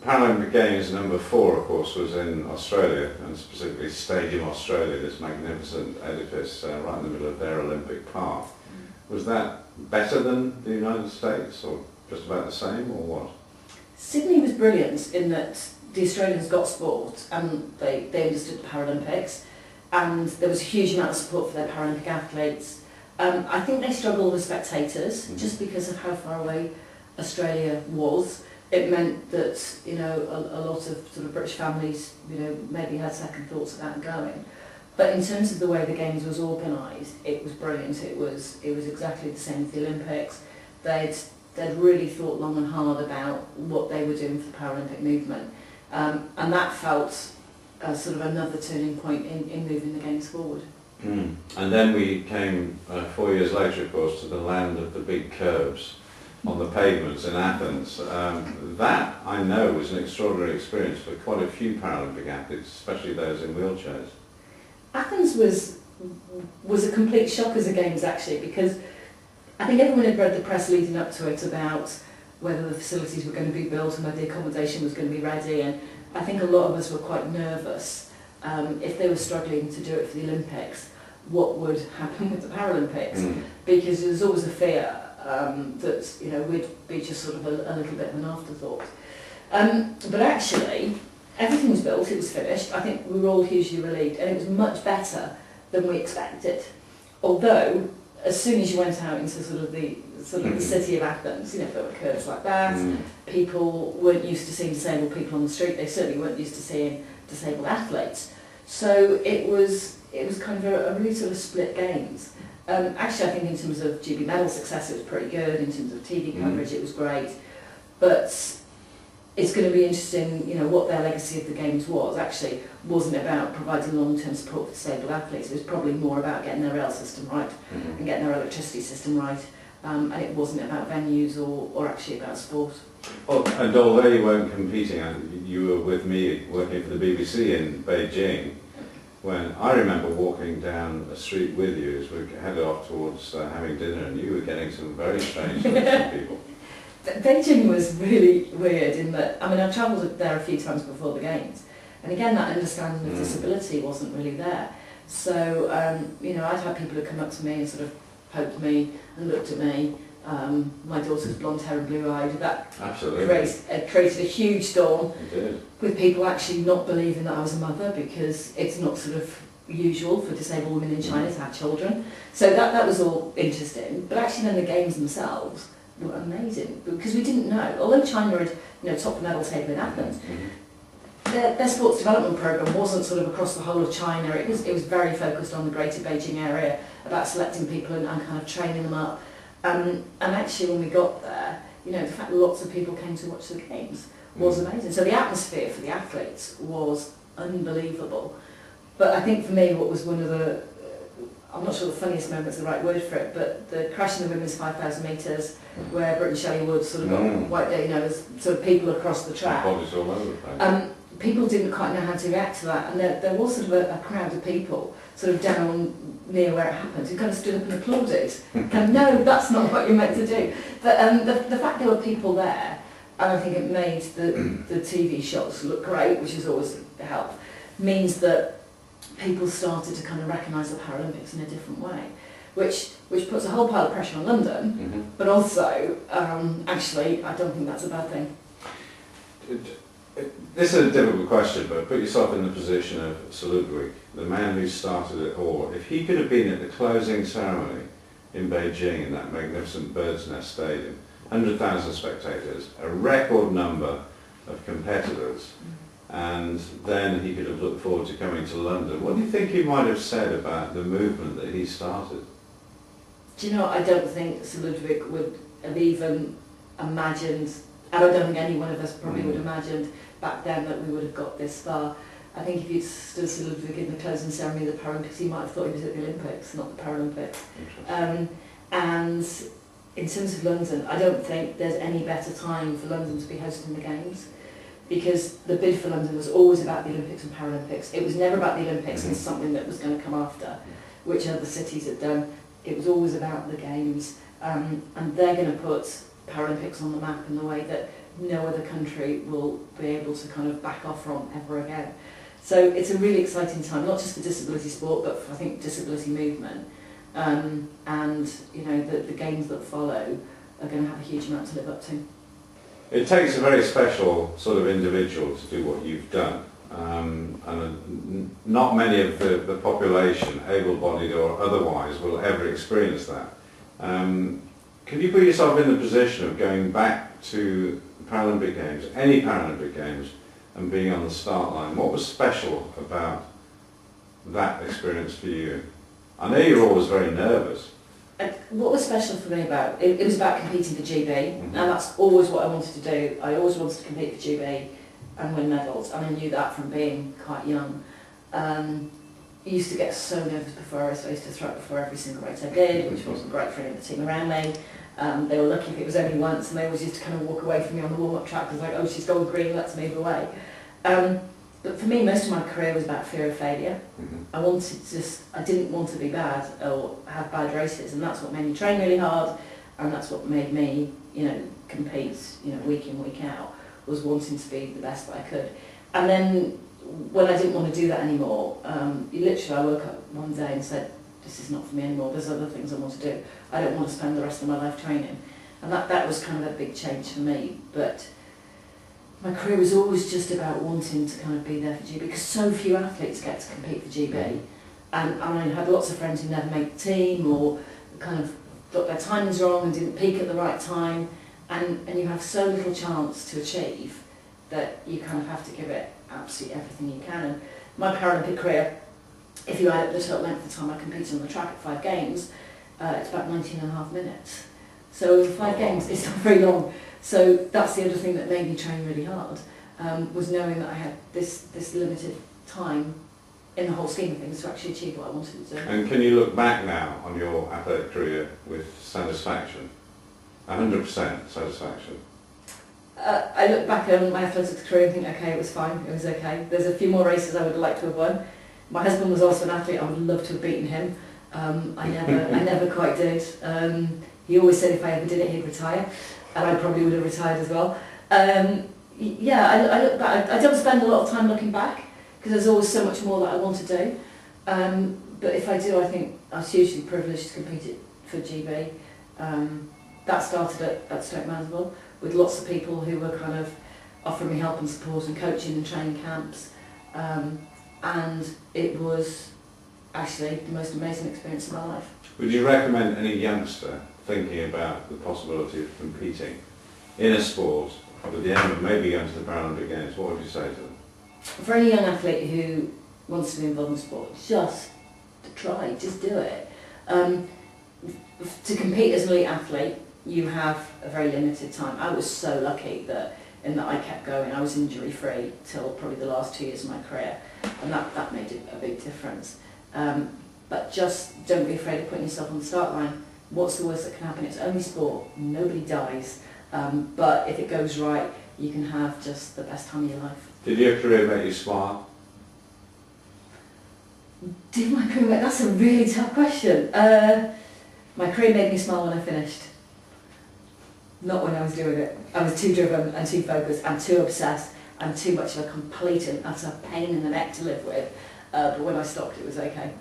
Paralympic Games #4, of course, was in Australia, and specifically Stadium Australia, this magnificent edifice right in the middle of their Olympic Park. Was that better than the United States, or just about the same, or what? Sydney was brilliant in that the Australians got sport and they understood the Paralympics, and there was a huge amount of support for their Paralympic athletes. I think they struggled with spectators, just because of how far away Australia was. It meant that, you know, a lot of sort of British families, you know, maybe had second thoughts about going. But in terms of the way the Games was organised, it was brilliant. It was exactly the same as the Olympics. They'd really thought long and hard about what they were doing for the Paralympic movement. And that felt sort of another turning point in moving the Games forward. And then we came 4 years later, of course, to the land of the big curbs on the pavements in Athens. That, I know, was an extraordinary experience for quite a few Paralympic athletes, especially those in wheelchairs. Athens was a complete shock as a Games, actually, because I think everyone had read the press leading up to it about whether the facilities were going to be built and whether the accommodation was going to be ready, and I think a lot of us were quite nervous if they were struggling to do it for the Olympics, what would happen with the Paralympics, because there's always a fear that, you know, we'd be just sort of a little bit of an afterthought. But actually, everything was built, it was finished. I think we were all hugely relieved, and it was much better than we expected. Although, as soon as you went out into sort of the city of Athens, you know, there were curbs like that. People weren't used to seeing disabled people on the street. They certainly weren't used to seeing disabled athletes. So it was kind of a really sort of split Games. Actually, I think in terms of GB medal success, it was pretty good. In terms of TV coverage, it was great. But it's going to be interesting, you know, what their legacy of the Games was. Actually, wasn't about providing long-term support for disabled athletes. It was probably more about getting their rail system right and getting their electricity system right. And it wasn't about venues or actually about sport. Well, and although you weren't competing, you were with me working for the BBC in Beijing, when I remember walking down a street with you as we headed off towards having dinner, and you were getting some very strange looks from people. Beijing was really weird in that, I mean, I travelled there a few times before the Games, and again that understanding of disability wasn't really there. So, you know, I'd had people who come up to me and sort of poked me and looked at me. My daughter's blonde hair and blue-eyed. That created a huge storm with people actually not believing that I was a mother, because it's not sort of usual for disabled women in China to have children. So that was all interesting. But actually then the Games themselves were amazing, because we didn't know. Although China had, you know, topped the medal table in Athens, their sports development programme wasn't sort of across the whole of China. It was very focused on the greater Beijing area, about selecting people and kind of training them up. And actually when we got there, you know, the fact that lots of people came to watch the Games was amazing. So the atmosphere for the athletes was unbelievable. But I think for me what was one of the, I'm not sure the funniest moment's the right word for it, but the crash in the women's 5,000 metres, where Britt and Shelley Wood sort of got wiped out, you know, as sort of people across the track. Bodies all over the place. People didn't quite know how to react to that, and there was sort of a crowd of people sort of down near where it happened who kind of stood up and applauded. Kind of, no, that's not what you're meant to do. But the fact there were people there, and I think it made the TV shots look great, which has always helped, means that people started to kind of recognise the Paralympics in a different way, which puts a whole pile of pressure on London, but also, actually, I don't think that's a bad thing. This is a difficult question, but put yourself in the position of Sir Ludwig, the man who started it all. If he could have been at the closing ceremony in Beijing in that magnificent bird's nest stadium, 100,000 spectators, a record number of competitors, and then he could have looked forward to coming to London, what do you think he might have said about the movement that he started? Do you know, I don't think Sir Ludwig would have even imagined, and I don't think any one of us probably would have imagined back then that we would have got this far. I think if you'd stood Sir Ludwig in the closing ceremony of the Paralympics, he might have thought he was at the Olympics, not the Paralympics. And in terms of London, I don't think there's any better time for London to be hosting the Games, because the bid for London was always about the Olympics and Paralympics. It was never about the Olympics and something that was going to come after, which other cities had done. It was always about the Games, and they're going to put Paralympics on the map in the way that no other country will be able to kind of back off from ever again. So it's a really exciting time, not just for disability sport, but for, I think, disability movement. And you know, the games that follow are going to have a huge amount to live up to. It takes a very special sort of individual to do what you've done. And not many of the population, able-bodied or otherwise, will ever experience that. Can you put yourself in the position of going back to the Paralympic Games, any Paralympic Games, and being on the start line? What was special about that experience for you? I know you're always very nervous. What was special for me about it, it was about competing for GB, and that's always what I wanted to do. I always wanted to compete for GB and win medals, and I knew that from being quite young. I used to get so nervous before I used to throw up before every single race I did, which wasn't great for any of the team around me. They were lucky if it was only once, and they always used to kind of walk away from me on the warm-up track because like, oh, she's gone green, let's move away. But for me, most of my career was about fear of failure. I didn't want to be bad or have bad races, and that's what made me train really hard, and that's what made me, you know, compete, you know, week in, week out, was wanting to be the best that I could. And then when I didn't want to do that anymore, literally I woke up one day and said, this is not for me anymore, there's other things I want to do. I don't want to spend the rest of my life training. And that was kind of a big change for me. But my career was always just about wanting to kind of be there for GB, because so few athletes get to compete for GB. And I had lots of friends who never made the team, or kind of got their timings wrong and didn't peak at the right time. And you have so little chance to achieve that you kind of have to give it absolutely everything you can. And my Paralympic career, if you add up the total length of time I competed on the track at 5 games, it's about 19.5 minutes. So 5 games, it's not very long. So that's the other thing that made me train really hard, was knowing that I had this limited time in the whole scheme of things to actually achieve what I wanted to do. And can you look back now on your athletic career with satisfaction? 100% satisfaction? I look back on my athletics career and think, okay, it was fine, it was okay. There's a few more races I would have liked to have won. My husband was also an athlete, I would love to have beaten him. I never quite did. He always said if I ever did it, he'd retire, and I probably would have retired as well. Yeah, I look back. I don't spend a lot of time looking back because there's always so much more that I want to do. But if I do, I think I was hugely privileged to compete for GB. That started at Stoke Mandeville with lots of people who were kind of offering me help and support and coaching and training camps. And it was actually the most amazing experience of my life. Would you recommend any youngster thinking about the possibility of competing in a sport with the aim of maybe going to the Paralympic Games? What would you say to them? For any young athlete who wants to be involved in sport, just try, just do it. To compete as an elite athlete, you have a very limited time. I was so lucky that I kept going. I was injury free till probably the last 2 years of my career, and that made a big difference. But just don't be afraid of putting yourself on the start line. What's the worst that can happen? It's only sport. Nobody dies. But if it goes right, you can have just the best time of your life. Did your career make you smile? Did my career make... That's a really tough question. My career made me smile when I finished. Not when I was doing it. I was too driven and too focused and too obsessed and too much of a complete and utter pain in the neck to live with. But when I stopped, it was okay.